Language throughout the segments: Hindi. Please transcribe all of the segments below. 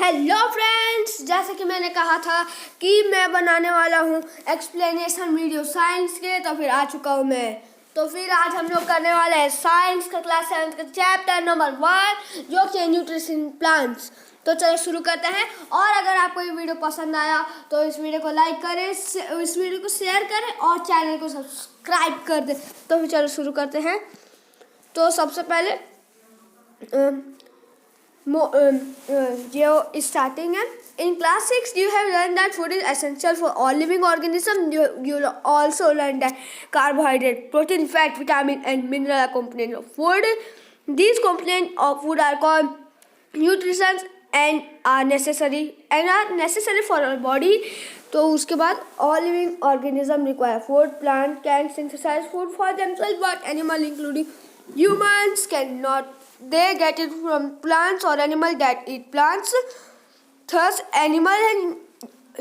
हेलो फ्रेंड्स, जैसे कि मैंने कहा था कि मैं बनाने वाला हूँ एक्सप्लेनेशन वीडियो साइंस के, तो फिर आ चुका हूँ मैं। तो फिर आज हम लोग करने वाले हैं साइंस का क्लास 7 का चैप्टर नंबर 1 जो कि न्यूट्रिशन प्लांट्स। तो चलो शुरू करते हैं। और अगर आपको ये वीडियो पसंद आया तो इस वीडियो को लाइक करें, इस वीडियो को शेयर करें और चैनल को सब्सक्राइब कर दें। तो फिर चलो शुरू करते हैं। तो सबसे पहले जो स्टार्टिंग है, in class 6 you have learned that food is essential for all living organisms. You also learned that carbohydrate, protein, fat, vitamin and mineral are components of food. These components of food are called nutrients and are necessary for our body. तो उसके बाद all living organisms require food. Plant can synthesize food for themselves, but animal including humans cannot. They get it from plants or animals that eat plants. Thus, animal and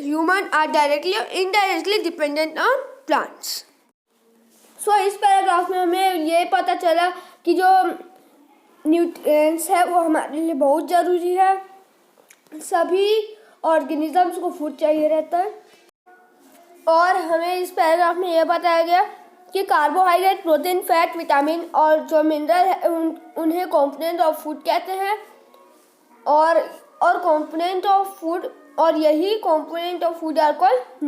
human are directly or indirectly dependent on plants. So, इस पैराग्राफ में हमें ये पता चला कि जो न्यूट्रिएंट्स है वो हमारे लिए बहुत ज़रूरी है। सभी ऑर्गेनिजम्स को फूड चाहिए रहता है। और हमें इस पैराग्राफ में यह बताया गया कि कार्बोहाइड्रेट, प्रोटीन, फैट, विटामिन और जो मिनरल है उन्हें कंपोनेंट ऑफ फूड कहते हैं। और कंपोनेंट ऑफ फूड, और यही component of food are called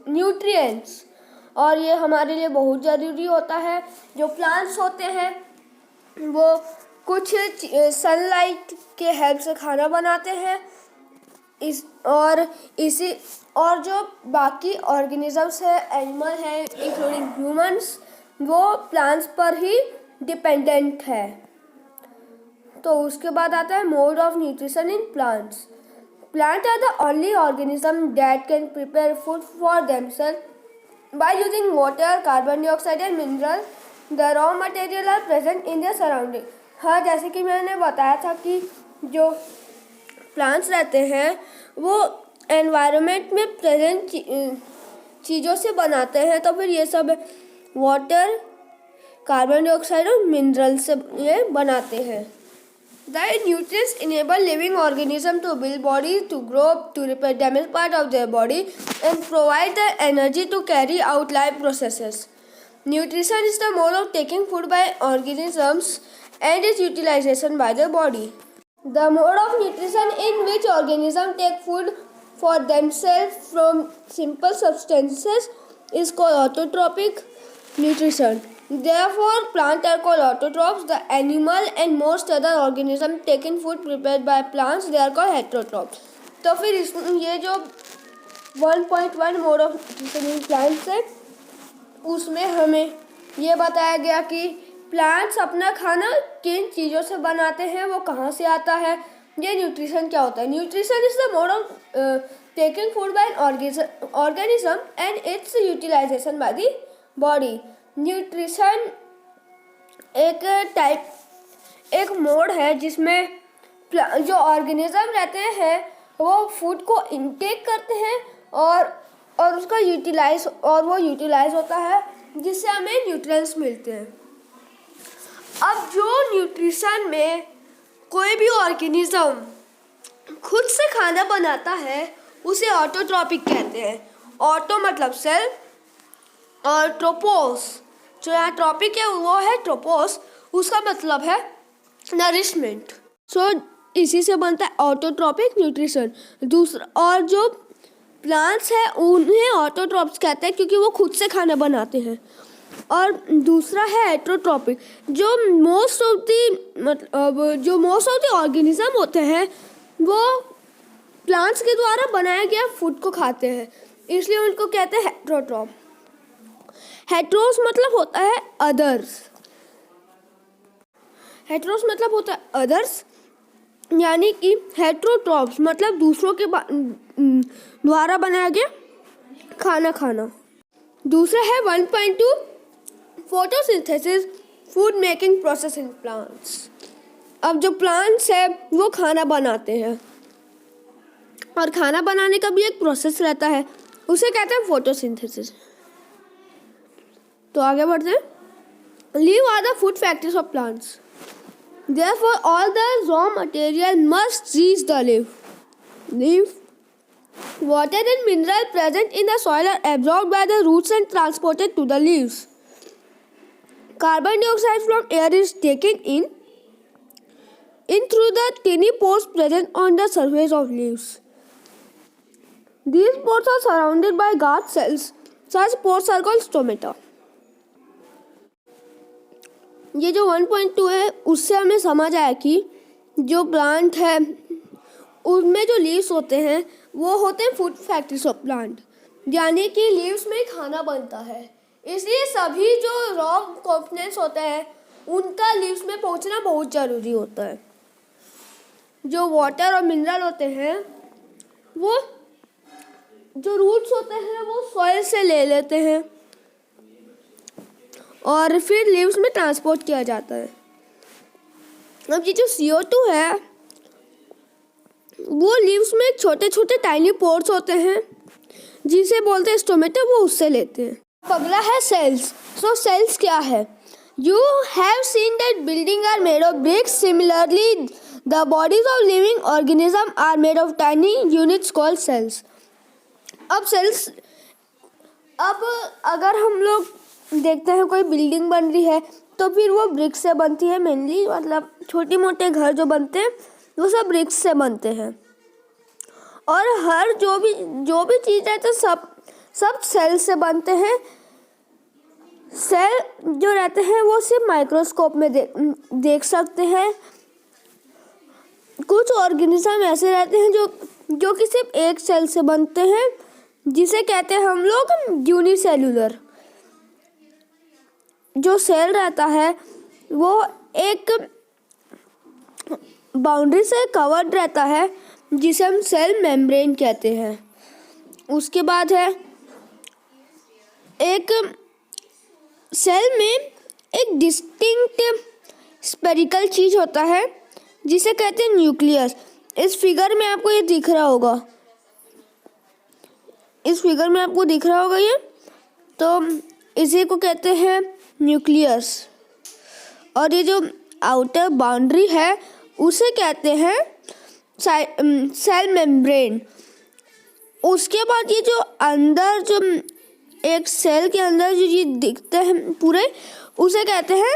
nutrients. और ये हमारे लिए बहुत ज़रूरी होता है। जो प्लांट्स होते हैं वो कुछ सनलाइट के हेल्प से खाना बनाते हैं। और जो बाकी ऑर्गेनिजम्स है, एनिमल है इंक्लूडिंग ह्यूमंस, वो प्लांट्स पर ही डिपेंडेंट है। तो उसके बाद आता है mode of nutrition in plants. Plant are the only organism that can prepare food for themselves by using water, carbon dioxide and mineral. The raw material are present in their surrounding. हाँ, जैसे कि मैंने बताया था कि जो प्लांट्स रहते हैं वो एनवायरनमेंट में प्रेजेंट चीज़ों से बनाते हैं। तो फिर ये सब वाटर, कार्बन डाइऑक्साइड और मिनरल से ये बनाते हैं। The nutrients enable living organisms to build bodies, to grow, to repair damaged part of their body, and provide the energy to carry out life processes. Nutrition is the mode of taking food by organisms and its utilization by the body. The mode of nutrition in which organisms take food for themselves from simple substances is called autotrophic nutrition. Therefore, plants are called autotrophs. The animal and most other organisms taking food prepared by plants, they are called heterotrophs. तो फिर ये जो 1.1 mode of nutrition in plants है उसमें हमें ये बताया गया कि प्लांट्स अपना खाना किन चीज़ों से बनाते हैं, वो कहाँ से आता है, ये न्यूट्रिशन क्या होता है। Nutrition is the mode of taking food by an organism and its utilisation by the body. Nutrition एक मोड है जिसमें जो ऑर्गेनिज्म रहते हैं वो फूड को इनटेक करते हैं और उसका यूटिलाइज होता है जिससे हमें न्यूट्रिएंट्स मिलते हैं। अब जो न्यूट्रिशन में कोई भी ऑर्गेनिज्म खुद से खाना बनाता है उसे ऑटोट्रॉपिक कहते हैं। ऑटो मतलब सेल्फ और ट्रोपोस, जो यहाँ ट्रॉपिक है वो है ट्रोपोस, उसका मतलब है नरिशमेंट। सो इसी से बनता है ऑटोट्रॉपिक न्यूट्रिशन। दूसरा, और जो प्लांट्स हैं उन्हें ऑटोट्रॉप्स कहते हैं क्योंकि वो खुद से खाना बनाते हैं। और दूसरा है हेटरोट्रॉपिक, जो मोस्ट ऑफ द ऑर्गेनिज्म होते हैं वो प्लांट्स के द्वारा बनाया गया फूड को खाते हैं, इसलिए उनको कहते हैं हेटरोट्रॉप। हेट्रोस मतलब होता है अदर्स। हेट्रोस मतलब होता है अदर्स, यानी कि हेट्रोट्रॉप्स मतलब दूसरों के द्वारा बनाया गया खाना। दूसरा है 1.2 photosynthesis, food making process in plants. अब जो प्लांट्स है वो खाना बनाते हैं और खाना बनाने का भी एक प्रोसेस रहता है, उसे कहते हैं फोटोसिंथेसिस। तो आगे बढ़ते हैं। Leave are the food factories of plants. Therefore, all the raw material must reach the leaf. Leaf. Water and mineral present in the soil are absorbed by the roots and transported to the leaves. Carbon dioxide from air is taken in through the tiny pores present on the surface of leaves. These pores are surrounded by guard cells. Such pores are called stomata. ये जो 1.2 है उससे हमें समझ आया कि जो प्लांट है उनमें जो लीव्स होते हैं वो होते हैं फूड फैक्ट्रीज ऑफ प्लांट, यानी कि लीव्स में खाना बनता है. इसलिए सभी जो रॉ कंपोनेंट्स होते हैं उनका लीव्स में पहुंचना बहुत ज़रूरी होता है. जो वाटर और मिनरल होते हैं वो जो रूट्स होते हैं वो सॉइल से ले लेते हैं और फिर लीव्स में ट्रांसपोर्ट किया जाता है. अब ये जो CO2 है वो लीव्स में छोटे छोटे टाइनी पोर्स होते हैं जिसे बोलते हैं स्टोमेटा, वो उससे लेते हैं. अगला है सेल्स. सो सेल्स क्या है? You have seen that building are made of bricks. Similarly the bodies of living organism are made of tiny units called cells. अब सेल्स, अब अगर हम लोग देखते हैं कोई बिल्डिंग बन रही है तो फिर वो ब्रिक्स से बनती है मेनली, मतलब छोटे मोटे घर जो बनते हैं वो सब ब्रिक्स से बनते हैं. और हर जो भी चीज़ है तो सब सेल से बनते हैं. सेल जो रहते हैं वो सिर्फ माइक्रोस्कोप में देख सकते हैं. कुछ ऑर्गेनिज्म ऐसे रहते हैं जो कि सिर्फ एक सेल से बनते हैं जिसे कहते हैं हम लोग यूनिसेल्यूलर. जो सेल रहता है वो एक बाउंड्री से कवर्ड रहता है जिसे हम सेल मेम्ब्रेन कहते हैं. उसके बाद है एक सेल में एक डिस्टिंक्ट स्पेरिकल चीज़ होता है जिसे कहते हैं न्यूक्लियस. इस फिगर में आपको ये दिख रहा होगा, ये तो इसी को कहते हैं न्यूक्लियस. और ये जो आउटर बाउंड्री है उसे कहते हैं सेल मेम्ब्रेन. उसके बाद ये जो अंदर जो एक सेल के अंदर जो ये दिखते हैं पूरे, उसे कहते हैं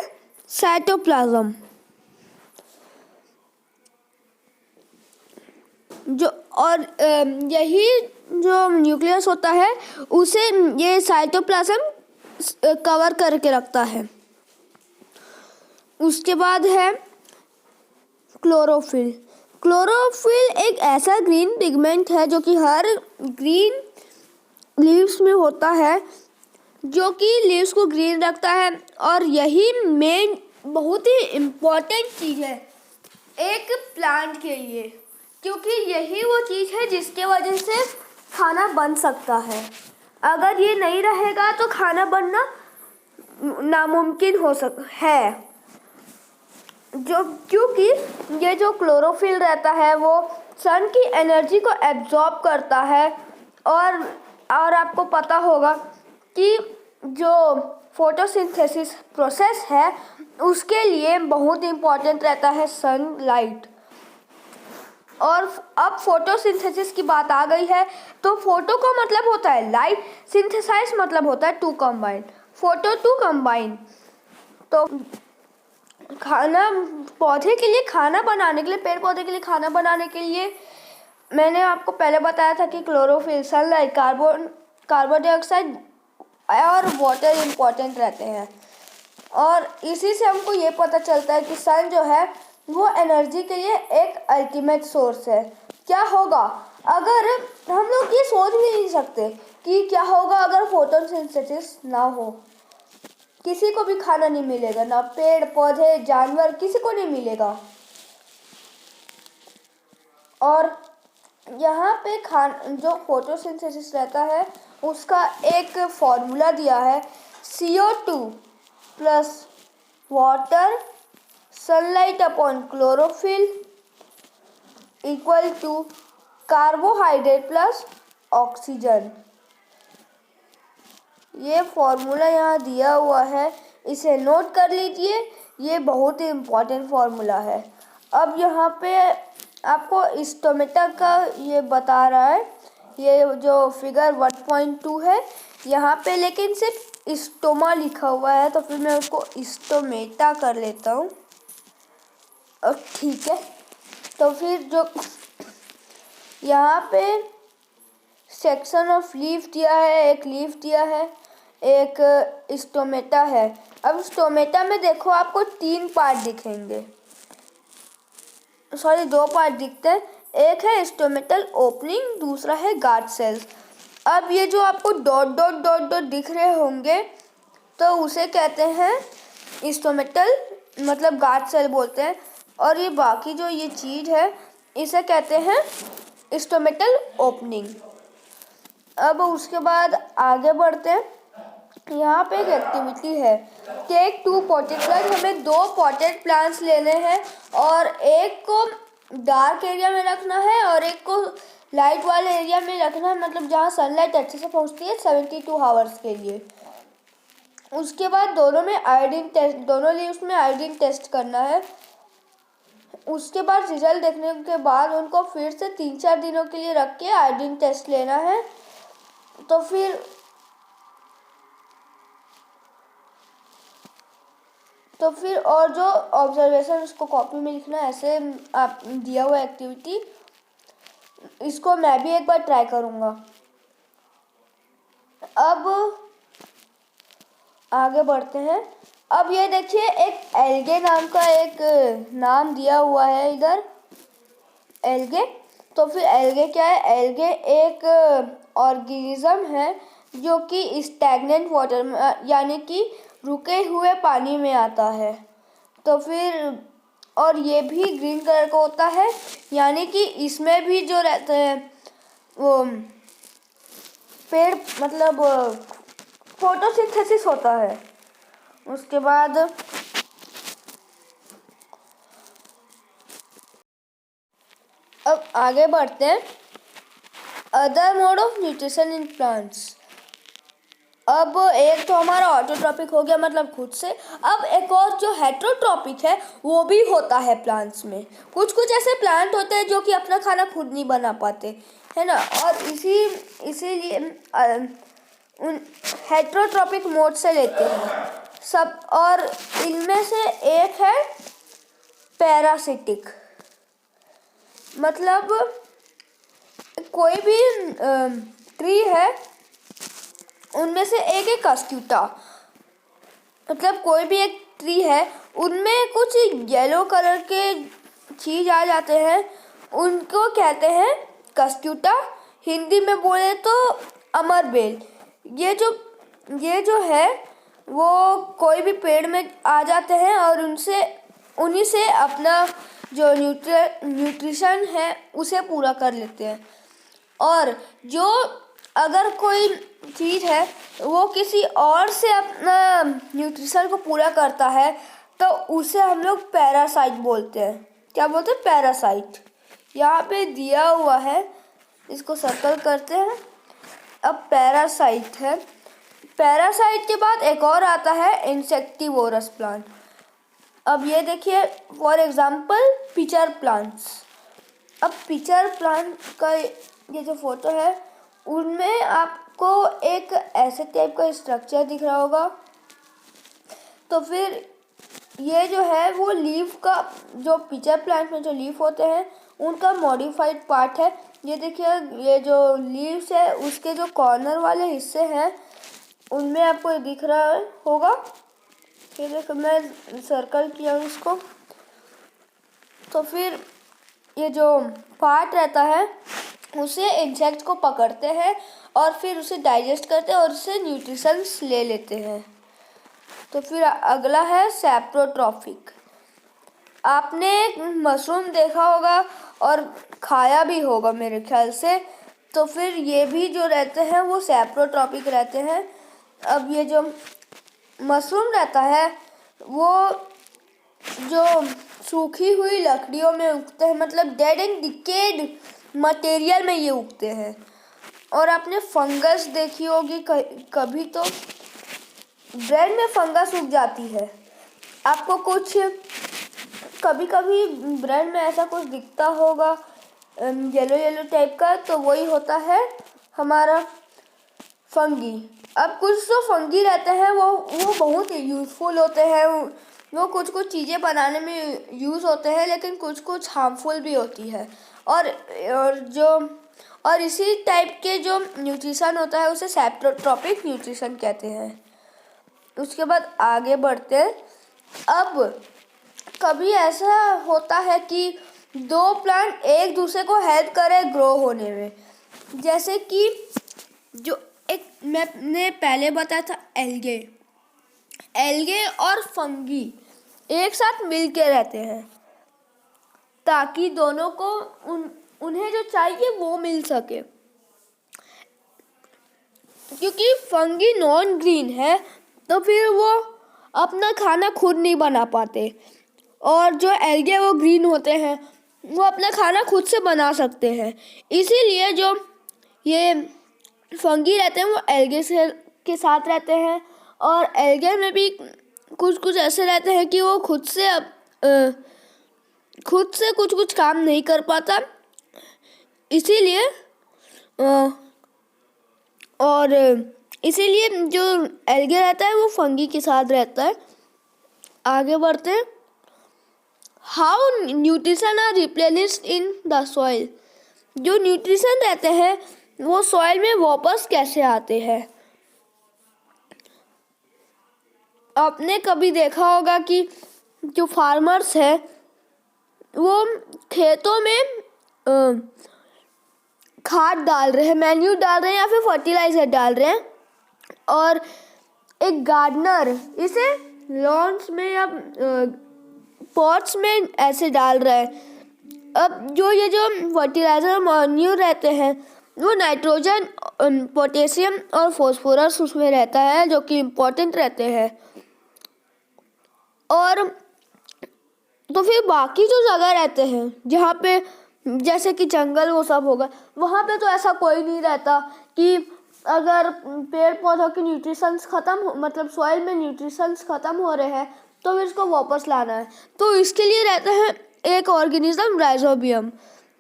साइटोप्लाज्म. जो और यही जो न्यूक्लियस होता है उसे ये साइटोप्लाज्म कवर करके रखता है. उसके बाद है क्लोरोफिल. क्लोरोफिल एक ऐसा ग्रीन पिगमेंट है जो कि हर ग्रीन लीव्स में होता है, जो कि लीव्स को ग्रीन रखता है. और यही मेन बहुत ही इम्पोर्टेंट चीज़ है एक प्लांट के लिए, क्योंकि यही वो चीज़ है जिसके वजह से खाना बन सकता है. अगर ये नहीं रहेगा तो खाना बनना नामुमकिन है. क्योंकि ये जो क्लोरोफिल रहता है वो सन की एनर्जी को एब्जॉर्ब करता है. और आपको पता होगा कि जो फोटोसिंथेसिस प्रोसेस है उसके लिए बहुत इम्पोर्टेंट रहता है सनलाइट. और अब फोटोसिंथेसिस की बात आ गई है तो फोटो का मतलब होता है लाइट, सिंथेसाइज मतलब होता है to combine, photo to combine. तो पौधे के लिए खाना बनाने के लिए, पेड़ पौधे के लिए खाना बनाने के लिए मैंने आपको पहले बताया था कि क्लोरोफिल, सनलाइट, कार्बन डाइऑक्साइड और वाटर इम्पोर्टेंट रहते हैं. और इसी से हमको ये पता चलता है कि सन जो है वो एनर्जी के लिए एक अल्टीमेट सोर्स है. क्या होगा अगर हम लोग ये सोच भी नहीं सकते कि क्या होगा अगर फोटोसिंथेसिस ना हो. किसी को भी खाना नहीं मिलेगा, ना पेड़ पौधे जानवर, किसी को नहीं मिलेगा. और यहाँ पे जो फोटोसिंथेसिस रहता है उसका एक फॉर्मूला दिया है, CO2 plus water sunlight upon chlorophyll equal to carbohydrate plus oxygen. ये फॉर्मूला यहाँ दिया हुआ है, इसे नोट कर लीजिए, ये बहुत ही इम्पोर्टेंट फॉर्मूला है. अब यहाँ पे आपको स्टोमेटा का ये बता रहा है, ये जो फिगर 1.2 है यहाँ पे, लेकिन सिर्फ स्टोमा लिखा हुआ है, तो फिर मैं उसको स्टोमेटा कर लेता हूँ। और ठीक है, तो फिर जो यहाँ पे सेक्शन ऑफ लीफ दिया है, एक लीफ दिया है, एक स्टोमेटा है। अब स्टोमेटा में देखो आपको 3 पार्ट दिखेंगे, सॉरी 2 पार्ट दिखते हैं। एक है स्टोमेटल ओपनिंग, दूसरा है गार्ड सेल्स। अब ये जो आपको डॉट डॉट डॉट डॉट दिख रहे होंगे तो उसे कहते हैं स्टोमेटल, मतलब गार्ड सेल बोलते हैं। और ये बाकी जो ये चीज़ है इसे कहते हैं स्टोमेटल ओपनिंग। अब उसके बाद आगे बढ़ते हैं। यहाँ पे एक एक्टिविटी है, टेक 2 पॉटेड प्लांट। हमें 2 पॉटेड प्लांट्स लेने हैं और एक को डार्क एरिया में रखना है और एक को लाइट वाले एरिया में रखना है, मतलब जहाँ सनलाइट अच्छे से पहुँचती है 72 आवर्स के लिए। उसके बाद दोनों लीव्स में आयोडीन टेस्ट करना है। उसके बाद रिजल्ट देखने के बाद उनको फिर से 3-4 दिनों के लिए रख के आयोडीन टेस्ट लेना है। तो फिर और जो ऑब्जर्वेशन उसको कॉपी में लिखना है, ऐसे आप दिया हुआ एक्टिविटी, इसको मैं भी एक बार ट्राई करूँगा। अब आगे बढ़ते हैं। अब ये देखिए एक एल्गे नाम का एक नाम दिया हुआ है इधर, एल्गे। तो फिर एल्गे क्या है? एल्गे एक ऑर्गेनिज्म है जो कि स्टैग्नेंट वाटर में, यानी कि रुके हुए पानी में आता है। तो फिर और ये भी ग्रीन कलर का होता है, यानी कि इसमें भी जो रहते हैं वो पेड़, मतलब फोटोसिंथेसिस होता है। उसके बाद अब आगे बढ़ते हैं। Other mode of nutrition in plants. अब एक तो हमारा ऑटोट्रॉपिक हो गया, मतलब खुद से। अब एक और जो हेट्रोट्रॉपिक है वो भी होता है प्लांट्स में। कुछ कुछ ऐसे प्लांट होते हैं जो कि अपना खाना खुद नहीं बना पाते, है ना, और इसीलिए उन हेट्रोट्रॉपिक मोड से लेते हैं सब। और इनमें से एक है पैरासिटिक, मतलब कोई भी ट्री है उनमें से एक है कस्क्यूटा, मतलब कोई भी एक ट्री है उनमें कुछ येलो कलर के चीज आ जाते हैं, उनको कहते हैं कस्क्यूटा। हिंदी में बोले तो अमरबेल। ये जो है वो कोई भी पेड़ में आ जाते हैं और उन्हीं से अपना जो न्यूट्रिशन है उसे पूरा कर लेते हैं। और जो अगर कोई चीज़ है वो किसी और से अपना न्यूट्रिशन को पूरा करता है तो उसे हम लोग पैरासाइट बोलते हैं। क्या बोलते हैं? पैरासाइट। यहाँ पे दिया हुआ है, इसको सर्कल करते हैं। अब पैरासाइट है। पैरासाइट के बाद एक और आता है इंसेक्टिवोरस प्लांट। अब ये देखिए, फॉर एग्जांपल पिचर प्लांट्स। अब पिचर प्लांट का ये जो फोटो है उनमें आपको एक ऐसे टाइप का स्ट्रक्चर दिख रहा होगा। तो फिर ये जो है वो लीफ का, जो पिचर प्लांट में जो लीफ होते हैं उनका मॉडिफाइड पार्ट है। ये देखिए, ये जो लीव्स है उसके जो कॉर्नर वाले हिस्से हैं उनमें आपको दिख रहा होगा। ये देखो, मैं सर्कल किया हूँ इसको। तो फिर ये जो पार्ट रहता है उसे इंसेक्ट को पकड़ते हैं और फिर उसे डाइजेस्ट करते हैं और उससे न्यूट्रिशंस ले लेते हैं। तो फिर अगला है सैप्रोट्रॉफिक। आपने मशरूम देखा होगा और खाया भी होगा मेरे ख्याल से। तो फिर ये भी जो रहते हैं वो सैप्रोट्रॉपिक रहते हैं। अब ये जो मशरूम रहता है वो जो सूखी हुई लकड़ियों में उगते हैं, मतलब डेड एंड डिकेड मटेरियल में ये उगते हैं। और आपने फंगस देखी होगी कभी, तो ब्रेड में फंगस उग जाती है। आपको कुछ कभी कभी ब्रेड में ऐसा कुछ दिखता होगा येलो येलो टाइप का, तो वही होता है हमारा फंगी। अब कुछ तो फंगी रहते हैं वो बहुत यूज़फुल होते हैं, वो कुछ कुछ चीज़ें बनाने में यूज़ होते हैं, लेकिन कुछ कुछ हार्मफुल भी होती है। और इसी टाइप के जो न्यूट्रिशन होता है उसे सेप्टोट्रॉपिक न्यूट्रिशन कहते हैं। उसके बाद आगे बढ़ते हैं। अब कभी ऐसा होता है कि दो प्लांट एक दूसरे को हेल्प करें ग्रो होने में, जैसे कि जो एक मैंने पहले बताया था एल्गे और फंगी एक साथ मिल के रहते हैं ताकि दोनों को उन्हें जो चाहिए वो मिल सके। क्योंकि फंगी नॉन ग्रीन है तो फिर वो अपना खाना खुद नहीं बना पाते, और जो एल्गे वो ग्रीन होते हैं वो अपना खाना खुद से बना सकते हैं। इसीलिए जो ये फंगी रहते हैं वो एल्गे के साथ रहते हैं, और एल्गे में भी कुछ कुछ ऐसे रहते हैं कि वो खुद से कुछ कुछ काम नहीं कर पाता, इसीलिए इसीलिए जो एल्गे रहता है वो फंगी के साथ रहता है। आगे बढ़ते हैं। How nutrition are replenished in the soil. जो न्यूट्रिशन रहते हैं वो सॉइल में वापस कैसे आते हैं। आपने कभी देखा होगा कि जो फार्मर्स है वो खेतों में खाद डाल रहे हैं, मैन्यूर डाल रहे हैं या फिर फर्टिलाइजर डाल रहे हैं, और एक गार्डनर इसे लॉन्स में या पॉट्स में ऐसे डाल रहा है। अब जो फर्टिलाइजर और मैन्यूर रहते हैं वो नाइट्रोजन, पोटेशियम और फॉस्फोरस उसमें रहता है जो कि इम्पोर्टेंट रहते हैं। और तो फिर बाकी जो जगह रहते हैं जहाँ पे जैसे कि जंगल वो सब होगा, वहाँ पे तो ऐसा कोई नहीं रहता कि अगर पेड़ पौधों के न्यूट्रिशंस ख़त्म मतलब सॉइल में न्यूट्रिशंस ख़त्म हो रहे हैं तो फिर इसको वापस लाना है। तो इसके लिए रहते हैं एक ऑर्गेनिज्म राइजोबियम।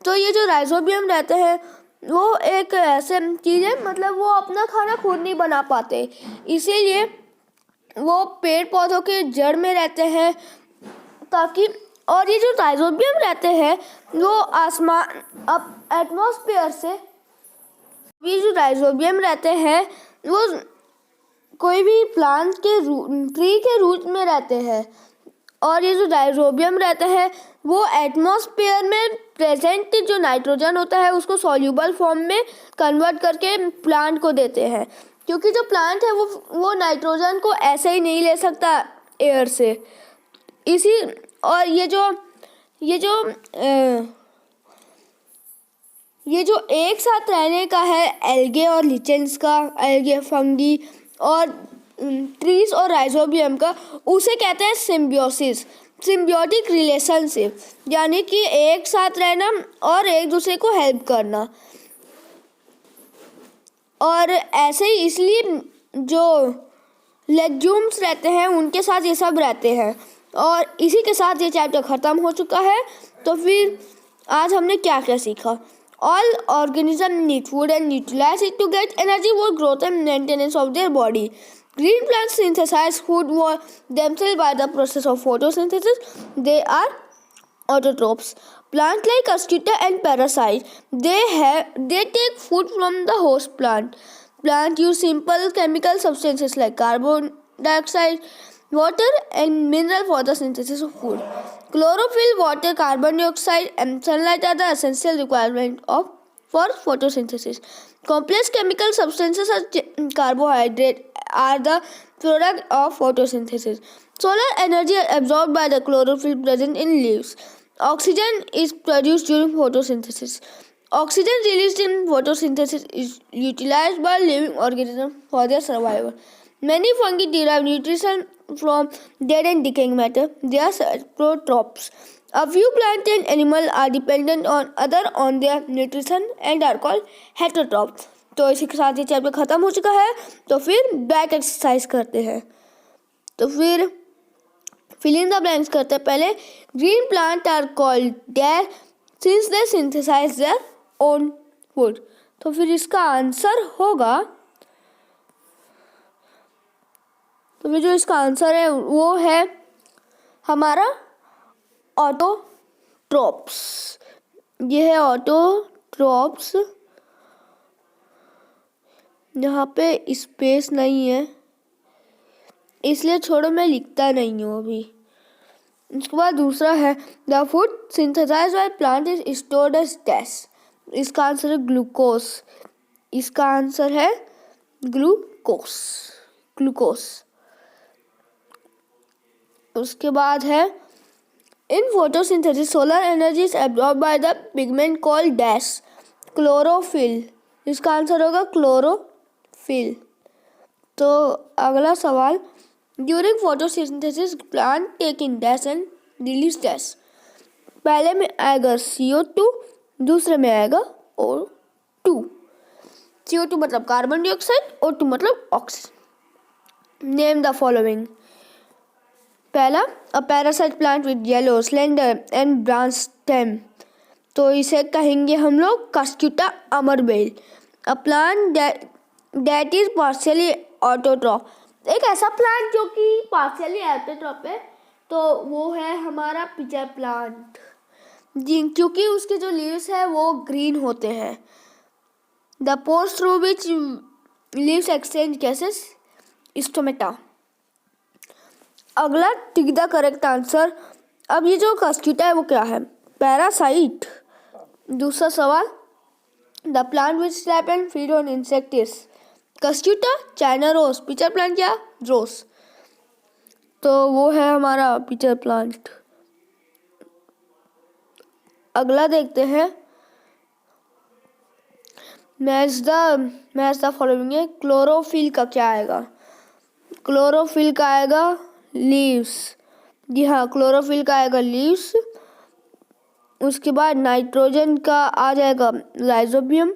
तो ये जो राइजोबियम रहते हैं वो एक ऐसे चीज़ है, मतलब वो अपना खाना खुद नहीं बना पाते, इसीलिए वो पेड़ पौधों के जड़ में रहते हैं ताकि, और ये जो राइजोबियम रहते हैं वो एटमॉस्फेयर से, ये जो राइजोबियम रहते हैं वो कोई भी प्लांट के ट्री के रूट में रहते हैं, और ये जो राइजोबियम रहते हैं वो एटमॉस्फेयर में प्रेजेंट जो नाइट्रोजन होता है उसको सॉल्यूबल फॉर्म में कन्वर्ट करके प्लांट को देते हैं। क्योंकि जो प्लांट है वो नाइट्रोजन को ऐसे ही नहीं ले सकता एयर से, और ये जो एक साथ रहने का है एल्गे और लिचेंस का, एल्गे फंगी और ट्रीज और राइजोबियम का, उसे कहते हैं सिम्बियोसिस, सिम्बियोटिक रिलेशनशिप, यानी कि एक साथ रहना और एक दूसरे को हेल्प करना। और ऐसे ही इसलिए जो लेग्यूम्स रहते हैं उनके साथ ये सब रहते हैं। और इसी के साथ ये चैप्टर ख़त्म हो चुका है। तो फिर आज हमने क्या क्या सीखा। All organisms need food and utilize it to get energy for growth and maintenance of their body. Green plants synthesize food themselves by the process of photosynthesis. They are autotrophs. Plants like ascita and parasites, they take food from the host plant. Plants use simple chemical substances like carbon dioxide, water and mineral for the synthesis of food. Chlorophyll, water, carbon dioxide and sunlight are the essential requirements for photosynthesis. Complex chemical substances such as carbohydrate are the product of photosynthesis. Solar energy is absorbed by the chlorophyll present in leaves. Oxygen is produced during photosynthesis. Oxygen released in photosynthesis is utilized by living organisms for their survival. Many fungi derive nutrition from dead and decaying matter. They are saprotrophs. A few plant and animals are dependent on other on their nutrition and are called heterotrophs. तो इसी के साथ ये चैप्टर ख़त्म हो चुका है। तो फिर बैक एक्सरसाइज करते हैं। तो फिर फिल इन द ब्लैंक्स करते हैं। पहले green plant are called dare since they synthesise their own food. तो फिर इसका आंसर होगा, तो फिर जो इसका आंसर है वो है हमारा ऑटोट्रॉप्स। ये है ऑटोट्रॉप्स। यहाँ पे स्पेस नहीं है इसलिए छोड़ो, मैं लिखता नहीं हूँ अभी। इसके बाद दूसरा है the food synthesised by plant is stored as dash. इसका आंसर है ग्लूकोज। इसका आंसर है ग्लूकोज। उसके बाद है in photosynthesis solar energy is absorb by the pigment called dash chlorophyll. इसका आंसर होगा क्लोरोफिल। तो अगला सवाल, during photosynthesis plant take in dash and release dash. पहले में आएगा CO2, दूसरे में आएगा O2। CO2 मतलब कार्बन डाइऑक्साइड, O2 मतलब ऑक्सीजन। Name the following. पहला, a parasite plant with yellow slender and branch stem. तो इसे कहेंगे हम लोग कास्क्यूटा अमरबेल। A plant that is partially autotroph. एक ऐसा प्लांट जो कि पार्शियली ऑटोट्रॉफ है, तो वो है हमारा पिचर प्लांट, क्योंकि उसके जो लीव्स है वो ग्रीन होते हैं। The pores through which leaves exchange gases stomata. अगला, टिक द करेक्ट आंसर। अब ये जो कास्क्यूटा है वो क्या है? पैरासाइट। दूसरा सवाल, the plant which trap and feed on insect is cuscuta, China rose, pitcher plant या रोज? तो वो है हमारा पिचर प्लांट। अगला देखते हैं, मैच द फॉलोइंग है। क्लोरोफिल का क्या आएगा? क्लोरोफिल का आएगा लीव्स। जी हाँ, क्लोरोफिल का आएगा लीव्स। उसके बाद नाइट्रोजन का आ जाएगा राइजोबियम,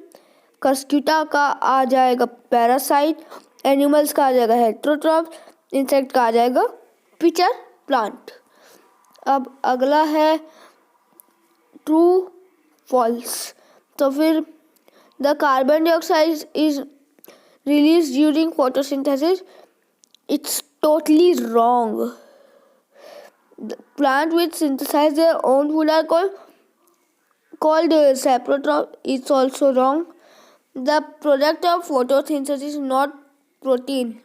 कास्क्यूटा का आ जाएगा पैरासाइट, एनिमल्स का आ जाएगा हेटेरोट्रॉप, इंसेक्ट का आ जाएगा पिचर प्लांट। अब अगला है ट्रू फॉल्स। तो फिर the carbon dioxide is release during photosynthesis. It's totally wrong. The plant which synthesize their own food are called saprotroph. It's also wrong. The product of photosynthesis is not protein.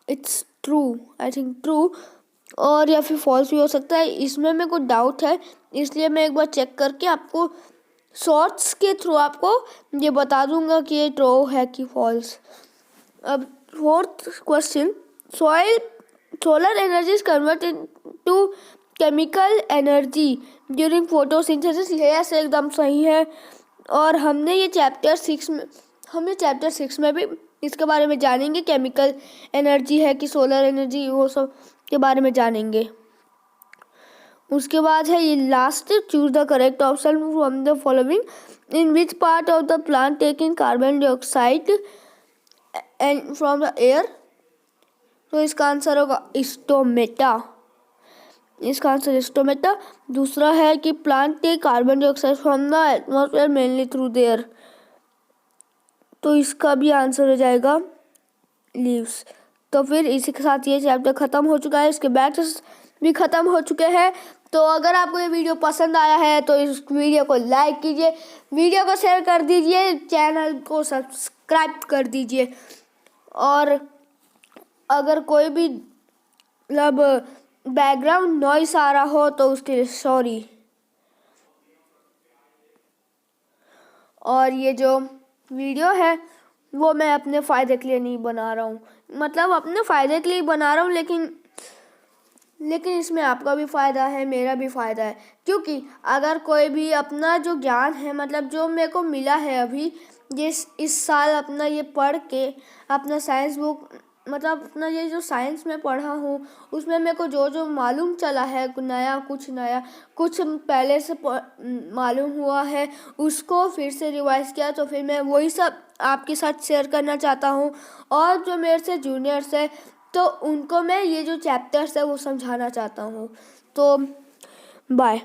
It's true. I think true. और या फिर false भी हो सकता है। इसमें मेरे को डाउट है, इसलिए मैं एक बार चेक करके आपको शॉर्ट्स के थ्रू आपको ये बता दूंगा कि ये ट्रू है कि फॉल्स। अब fourth question, solar energy is converted to chemical energy during photosynthesis। ये ऐसे एकदम सही है। और हमने ये चैप्टर 6 में भी इसके बारे में जानेंगे। केमिकल एनर्जी है कि सोलर एनर्जी, वो सब के बारे में जानेंगे। उसके बाद है ये last, choose the correct option from the following. In which part of the plant taking carbon dioxide and from the air. तो इसका आंसर होगा स्टोमेटा। इसका आंसर स्टोमेटा। दूसरा है कि plant take carbon dioxide from the atmosphere mainly through the air. तो इसका भी आंसर हो जाएगा लीव्स। तो फिर इसी के साथ ये चैप्टर ख़त्म हो चुका है। इसके बैक्स भी ख़त्म हो चुके हैं। तो अगर आपको ये वीडियो पसंद आया है तो इस वीडियो को लाइक कीजिए, वीडियो को शेयर कर दीजिए, चैनल को सब्सक्राइब कर दीजिए। और अगर कोई भी मतलब बैकग्राउंड नॉइस आ रहा हो तो उसके लिए सॉरी। और ये जो वीडियो है वो मैं अपने फ़ायदे के लिए नहीं बना रहा हूँ, मतलब अपने फ़ायदे के लिए बना रहा हूँ, लेकिन इसमें आपका भी फ़ायदा है, मेरा भी फ़ायदा है। क्योंकि अगर कोई भी अपना जो ज्ञान है, मतलब जो मेरे को मिला है अभी ये इस साल अपना ये पढ़ के अपना साइंस बुक, मतलब अपना ये जो साइंस में पढ़ा हूँ उसमें मेरे को जो जो मालूम चला है, नया कुछ पहले से मालूम हुआ है, उसको फिर से रिवाइज किया। तो फिर मैं वही सब आपके साथ शेयर करना चाहता हूँ। और जो मेरे से जूनियर्स है तो उनको मैं ये जो चैप्टर्स है वो समझाना चाहता हूँ। तो बाय।